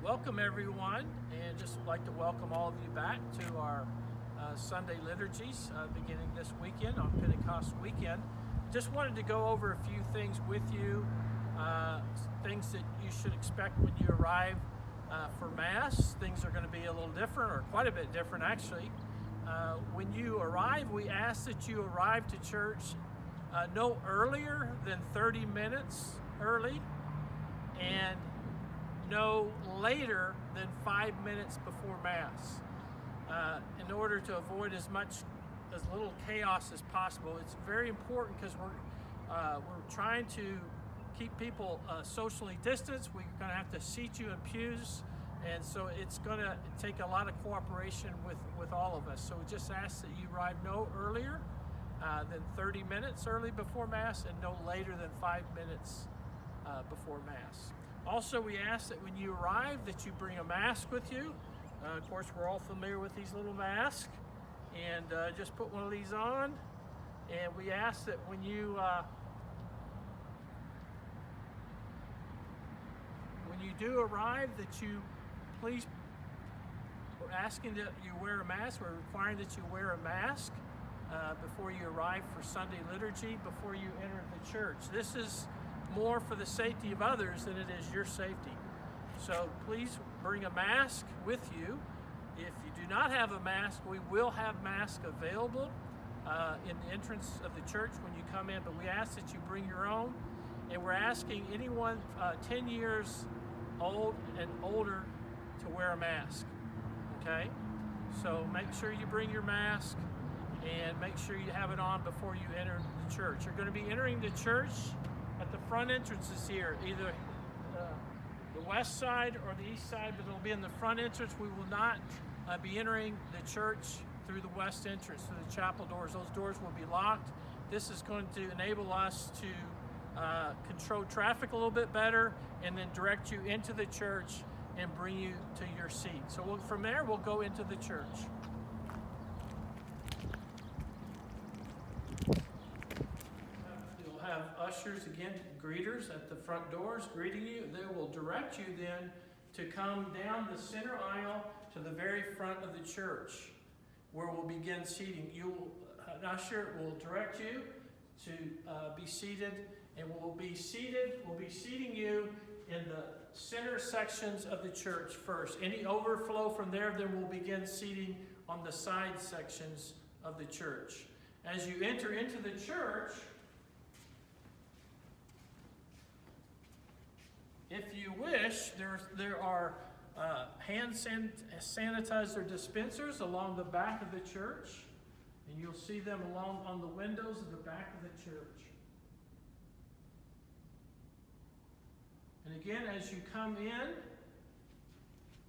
Welcome everyone, and just would like to welcome all of you back to our Sunday liturgies beginning this weekend on Pentecost weekend. Just wanted to go over a few things with you, things that you should expect when you arrive for Mass. Things are going to be a little different, or quite a bit different actually. When you arrive, we ask that you arrive to church no earlier than 30 minutes early, and no later than 5 minutes before Mass, in order to avoid as little chaos as possible. It's very important because we're trying to keep people socially distanced. We're going to have to seat you in pews, and so it's going to take a lot of cooperation with all of us. So we just ask that you arrive no earlier than 30 minutes early before Mass, and no later than 5 minutes before Mass. Also, we ask that when you arrive that you bring a mask with you. Of course, we're all familiar with these little masks, and just put one of these on. And we ask that when you do arrive, that you please, we're asking that you wear a mask. We're requiring that you wear a mask before you arrive for Sunday liturgy, before you enter the church. This is more for the safety of others than it is your safety. So please bring a mask with you. If you do not have a mask, we will have masks available in the entrance of the church when you come in, but we ask that you bring your own. And we're asking anyone 10 years old and older to wear a mask, okay? So make sure you bring your mask and make sure you have it on before you enter the church. You're going to be entering the church at the front entrances here, either the west side or the east side, but it'll be in the front entrance. We will not be entering the church through the west entrance, through the chapel doors. Those doors will be locked. This is going to enable us to control traffic a little bit better, and then direct you into the church and bring you to your seat. So from there, we'll go into the church. Have ushers, again, greeters at the front doors greeting you. They will direct you then to come down the center aisle to the very front of the church, where we'll begin seating. An usher will direct you to be seated, and we'll be seating you in the center sections of the church first. Any overflow from there, then we'll begin seating on the side sections of the church. As you enter into the church, if you wish, there are hand sanitizer dispensers along the back of the church, and you'll see them along on the windows of the back of the church. And again, as you come in,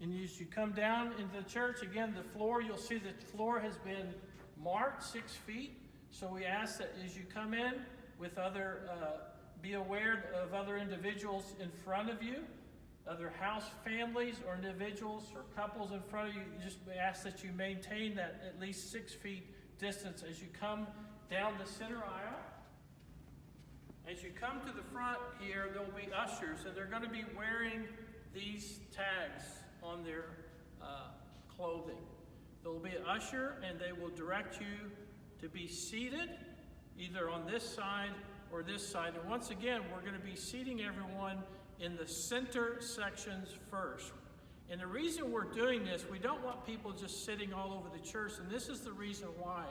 and as you come down into the church, again, the floor, you'll see the floor has been marked 6 feet. So we ask that as you come in with be aware of other individuals in front of you, other house families or individuals or couples in front of you. You just ask that you maintain that at least 6 feet distance as you come down the center aisle. As you come to the front here, there will be ushers, and they're going to be wearing these tags on their clothing. There will be an usher, and they will direct you to be seated either on this side or this side. And once again, we're going to be seating everyone in the center sections first. And the reason we're doing this, we don't want people just sitting all over the church, and this is the reason why.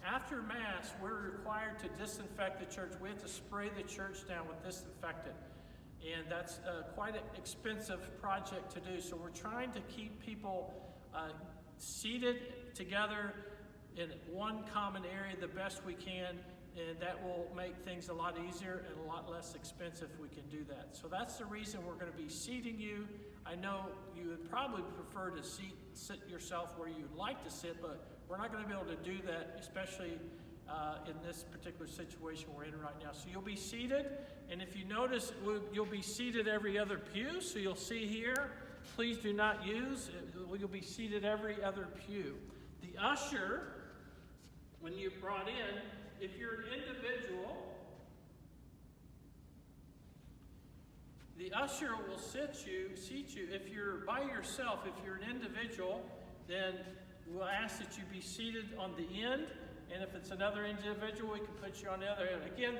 After Mass, we're required to disinfect the church. We have to spray the church down with disinfectant. And that's quite an expensive project to do. So we're trying to keep people seated together in one common area the best we can. And that will make things a lot easier and a lot less expensive if we can do that. So that's the reason we're going to be seating you. I know you would probably prefer to sit yourself where you'd like to sit, but we're not going to be able to do that, especially in this particular situation we're in right now. So you'll be seated, and if you notice, you'll be seated every other pew. So you'll see here, please do not use, you'll be seated every other pew. The usher, when you're brought in, if you're an individual, The usher will seat you. If you're by yourself, if you're an individual, then we'll ask that you be seated on the end. And if it's another individual, we can put you on the other end. Again,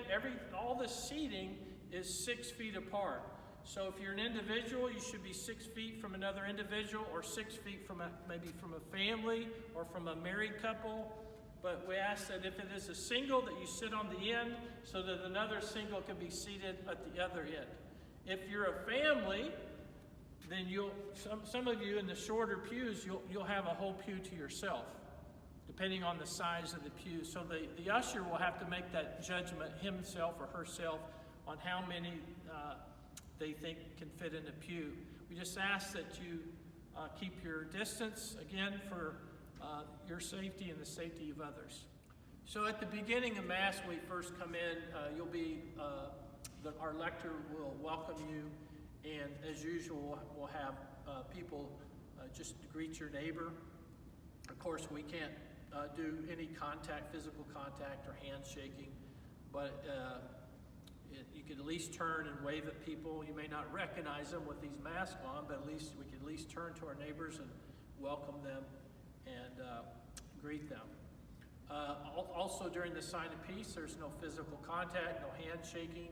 all the seating is 6 feet apart. So if you're an individual, you should be 6 feet from another individual, or 6 feet from maybe from a family or from a married couple. But we ask that if it is a single, that you sit on the end so that another single can be seated at the other end. If you're a family, then some of you in the shorter pews, you'll have a whole pew to yourself, depending on the size of the pew. So the usher will have to make that judgment himself or herself on how many they think can fit in a pew. We just ask that you keep your distance, again, for your safety and the safety of others. So at the beginning of Mass, when we first come in, our lector will welcome you, and as usual, we'll have people just greet your neighbor. Of course, we can't do any physical contact or handshaking, but you could at least turn and wave at people. You may not recognize them with these masks on, but we could at least turn to our neighbors and welcome them and greet them. Also, during the sign of peace, there's no physical contact, no handshaking.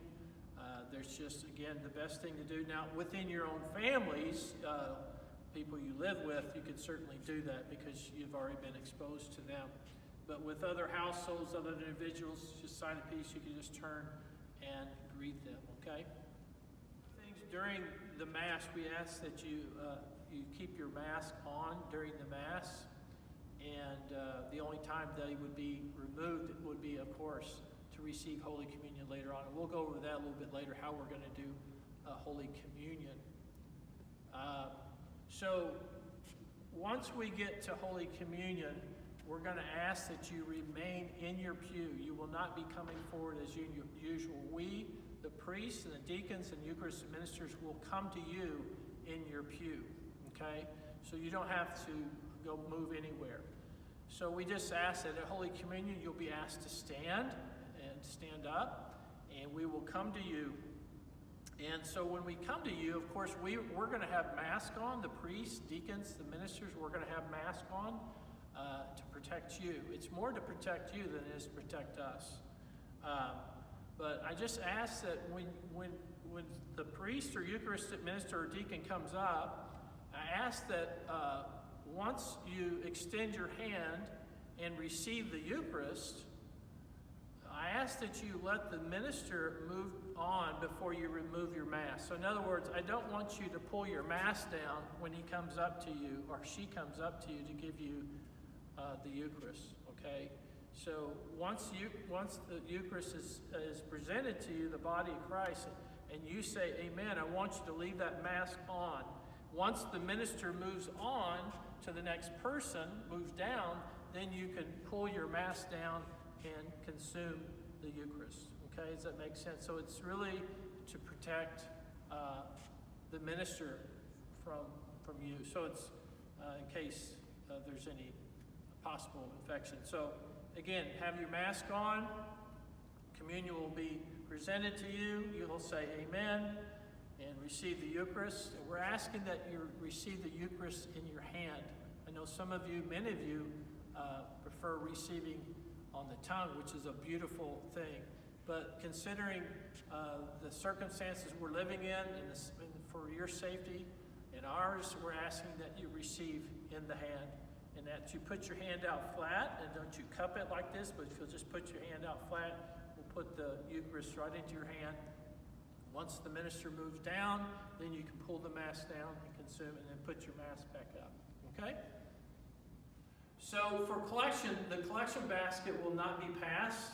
There's just, again, the best thing to do. Now, within your own families, people you live with, you could certainly do that because you've already been exposed to them. But with other households, other individuals, just sign of peace, you can just turn and greet them, okay? Things during the Mass, we ask that you keep your mask on during the Mass, and the only time they would be removed would be, of course, to receive Holy Communion later on. And we'll go over that a little bit later, how we're going to do Holy Communion. So once we get to Holy Communion, we're going to ask that you remain in your pew. You will not be coming forward as usual. We, the priests and the deacons and Eucharistic ministers, will come to you in your pew, okay? So you don't have to go move anywhere. So we just ask that at Holy Communion, you'll be asked to stand up, and we will come to you. And so when we come to you, of course, we're going to have masks on. The priests, deacons, the ministers, we're going to have masks on to protect you. It's more to protect you than it is to protect us. But I just ask that when the priest or Eucharistic minister or deacon comes up, I ask that once you extend your hand and receive the Eucharist, I ask that you let the minister move on before you remove your mask. So in other words, I don't want you to pull your mask down when he comes up to you or she comes up to you to give you the Eucharist, okay? So once the Eucharist is presented to you, the body of Christ, and you say, amen, I want you to leave that mask on. Once the minister moves on to the next person, moves down, then you can pull your mask down and consume the Eucharist. Okay, does that make sense? So it's really to protect the minister from you. So it's in case there's any possible infection. So again, have your mask on. Communion will be presented to you. You'll say amen and receive the Eucharist. And we're asking that you receive the Eucharist in your hand. I know some of you, many of you, prefer receiving on the tongue, which is a beautiful thing. But considering the circumstances we're living in and for your safety and ours, we're asking that you receive in the hand, and that you put your hand out flat, and don't you cup it like this, but if you'll just put your hand out flat, we'll put the Eucharist right into your hand. Once the minister moves down, then you can pull the mass down and consume it, and then put your mass back up. Okay? So for collection, the collection basket will not be passed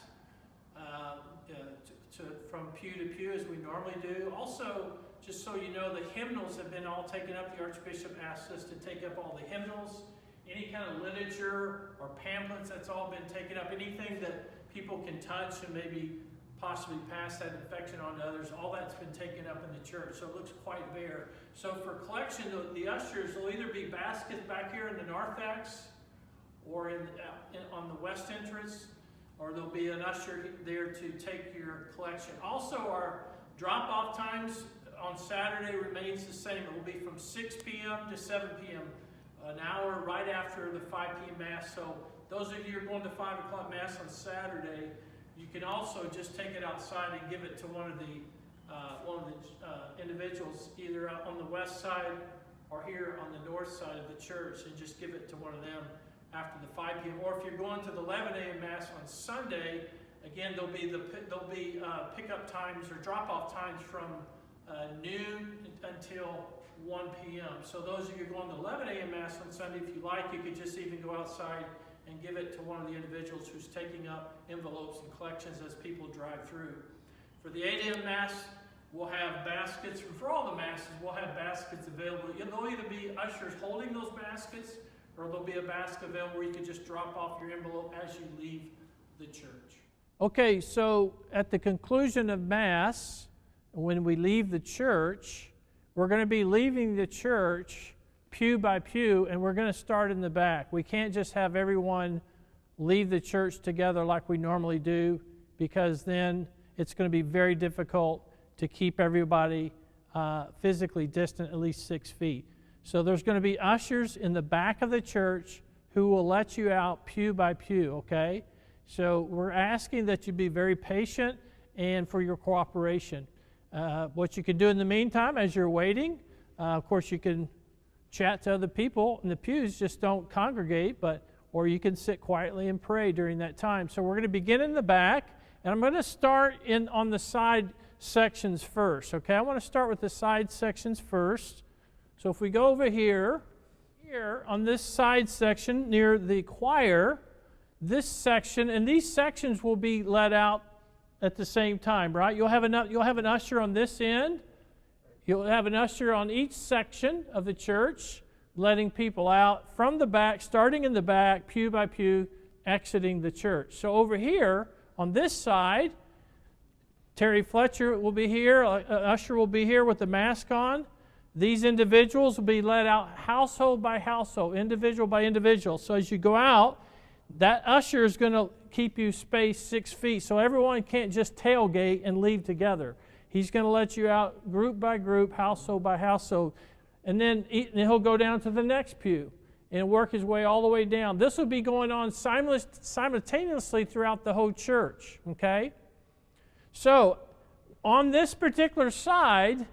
from pew to pew as we normally do. Also, just so you know, the hymnals have been all taken up. The Archbishop asked us to take up all the hymnals. Any kind of literature or pamphlets, that's all been taken up. Anything that people can touch and maybe possibly pass that infection on to others, all that's been taken up in the church. So it looks quite bare. So for collection, the ushers will either be baskets back here in the narthex, or on the west entrance, or there'll be an usher there to take your collection. Also, our drop-off times on Saturday remains the same. It will be from 6 p.m. to 7 p.m., an hour right after the 5 p.m. Mass. So those of you who are going to 5 o'clock Mass on Saturday, you can also just take it outside and give it to one of the individuals, either out on the west side or here on the north side of the church, and just give it to one of them after the 5 p.m. Or if you're going to the 11 a.m. Mass on Sunday, again, there'll be pickup times or drop-off times from noon until 1 p.m. So those of you going to 11 a.m. Mass on Sunday, if you like, you could just even go outside and give it to one of the individuals who's taking up envelopes and collections as people drive through. For the 8 a.m. Mass, we'll have baskets. For all the Masses, we'll have baskets available. There'll either be ushers holding those baskets, or there'll be a basket available where you can just drop off your envelope as you leave the church. Okay, so at the conclusion of Mass, when we leave the church, we're going to be leaving the church pew by pew, and we're going to start in the back. We can't just have everyone leave the church together like we normally do, because then it's going to be very difficult to keep everybody physically distant at least 6 feet. So there's going to be ushers in the back of the church who will let you out pew by pew, okay? So we're asking that you be very patient and for your cooperation. What you can do in the meantime as you're waiting, of course you can chat to other people in the pews, just don't congregate, or you can sit quietly and pray during that time. So we're going to begin in the back, and I'm going to start on the side sections first, okay? I want to start with the side sections first. So if we go over here on this side section near the choir, this section, and these sections will be let out at the same time, right? You'll have an usher on this end. You'll have an usher on each section of the church, letting people out from the back, starting in the back, pew by pew, exiting the church. So over here, on this side, Terry Fletcher will be here, usher will be here with the mask on. These individuals will be let out household by household, individual by individual. So as you go out, that usher is going to keep you spaced 6 feet, so everyone can't just tailgate and leave together. He's going to let you out group by group, household by household, and then he'll go down to the next pew and work his way all the way down. This will be going on simultaneously throughout the whole church, okay? So on this particular side,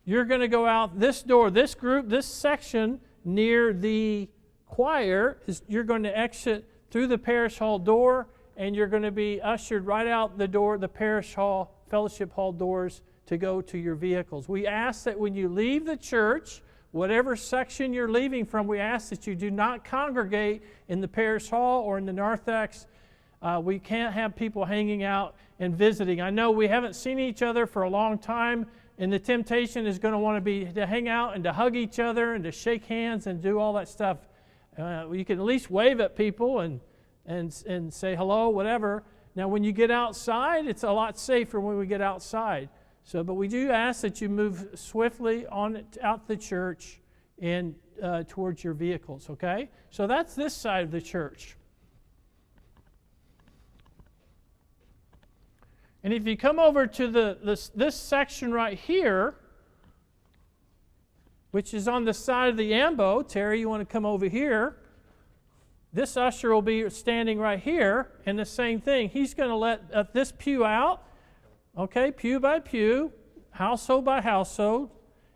you're going to go out this door, this group, this section near the choir, you're going to exit through the parish hall door, and you're going to be ushered right out the door, the parish hall, fellowship hall doors, to go to your vehicles. We ask that when you leave the church, whatever section you're leaving from, we ask that you do not congregate in the parish hall or in the narthex. We can't have people hanging out and visiting. I know we haven't seen each other for a long time, and the temptation is going to want to be to hang out and to hug each other and to shake hands and do all that stuff. You can at least wave at people and say hello, whatever. Now, when you get outside, it's a lot safer when we get outside. So, but we do ask that you move swiftly out the church and towards your vehicles, okay? So that's this side of the church. And if you come over to this section right here, which is on the side of the ambo, Terry, you want to come over here. This usher will be standing right here, and the same thing. He's going to let this pew out, okay, pew by pew, household by household,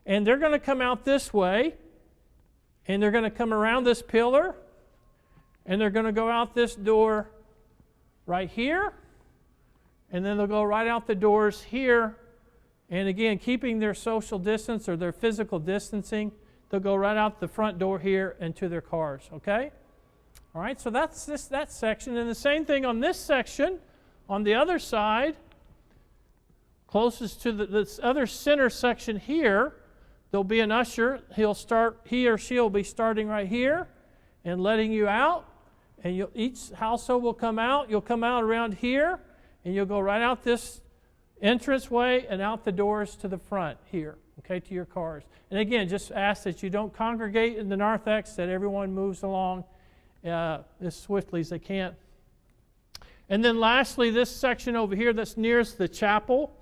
and they're going to come out this way, and they're going to come around this pillar, and they're going to go out this door right here, and then they'll go right out the doors here, and again, keeping their social distance or their physical distancing, they'll go right out the front door here and to their cars, okay? All right, so that's that section. And the same thing on this section, on the other side, closest to this other center section here, there'll be an usher. He or she will be starting right here and letting you out. And each household will come out. You'll come out around here, and you'll go right out this entranceway and out the doors to the front here, okay, to your cars. And again, just ask that you don't congregate in the narthex, that everyone moves along as swiftly as they can. And then lastly, this section over here that's nearest the chapel,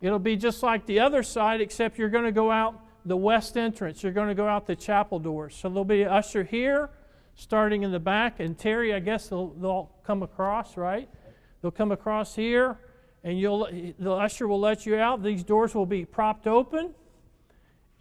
It'll be just like the other side, except you're going to go out the west entrance. You're going to go out the chapel doors. So there'll be an usher here, starting in the back, and Terry, I guess they'll come across, right? They'll come across here, and the usher will let you out. These doors will be propped open,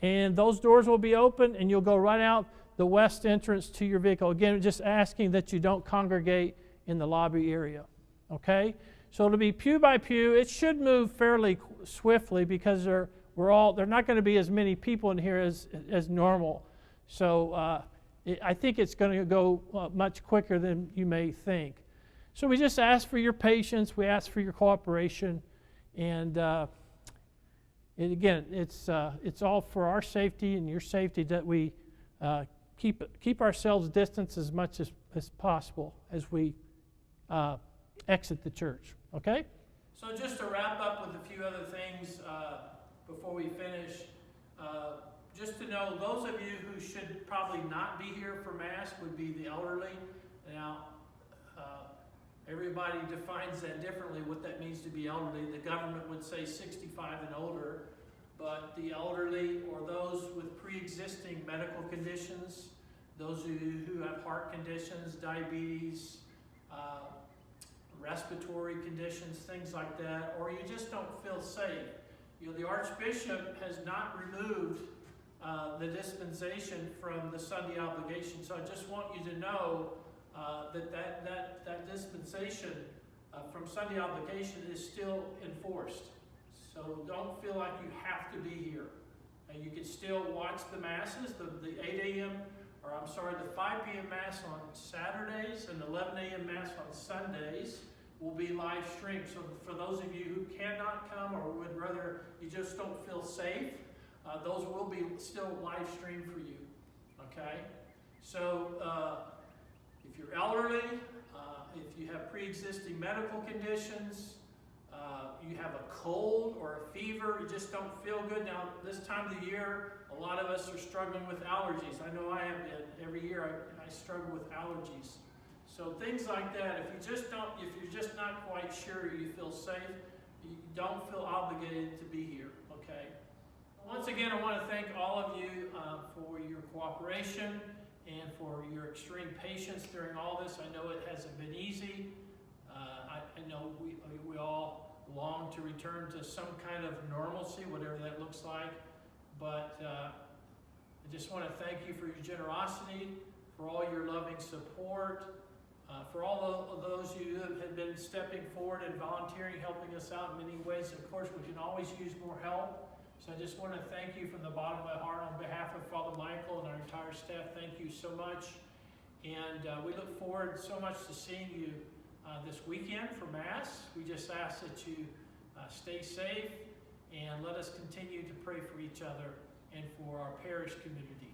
and those doors will be open, and you'll go right out the west entrance to your vehicle. Again, just asking that you don't congregate in the lobby area, okay? So it'll be pew by pew. It should move fairly swiftly because there are not going to be as many people in here as normal. So I think it's going to go much quicker than you may think. So we just ask for your patience. We ask for your cooperation, and again, it's all for our safety and your safety that we keep ourselves distanced as much as possible as we exit the church. Okay? So just to wrap up with a few other things before we finish, just to know, those of you who should probably not be here for Mass would be the elderly. Now, everybody defines that differently, what that means to be elderly. The government would say 65 and older, but the elderly or those with pre-existing medical conditions, those of you who have heart conditions, diabetes, respiratory conditions, things like that, or you just don't feel safe. You know, the Archbishop has not removed the dispensation from the Sunday obligation, so I just want you to know that dispensation from Sunday obligation is still enforced. So don't feel like you have to be here. And you can still watch the Masses, the 8 a.m., the 5 p.m. Mass on Saturdays and 11 a.m. Mass on Sundays will be live streamed. So for those of you who cannot come or would rather, you just don't feel safe, those will be still live streamed for you. Okay? So if you're elderly, if you have pre-existing medical conditions, you have a cold or a fever, you just don't feel good. Now, this time of the year, a lot of us are struggling with allergies. I know I have been. Every year I struggle with allergies. So things like that, if you're just not quite sure you feel safe, you don't feel obligated to be here, okay? Once again, I want to thank all of you for your cooperation and for your extreme patience during all this. I know it hasn't been easy. I know we all long to return to some kind of normalcy, whatever that looks like. But I just want to thank you for your generosity, for all your loving support, for all of those you have been stepping forward and volunteering, helping us out in many ways. Of course, we can always use more help. So I just want to thank you from the bottom of my heart on behalf of Father Michael and our entire staff. Thank you so much. And we look forward so much to seeing you this weekend for Mass. We just ask that you stay safe and let us continue to pray for each other and for our parish community.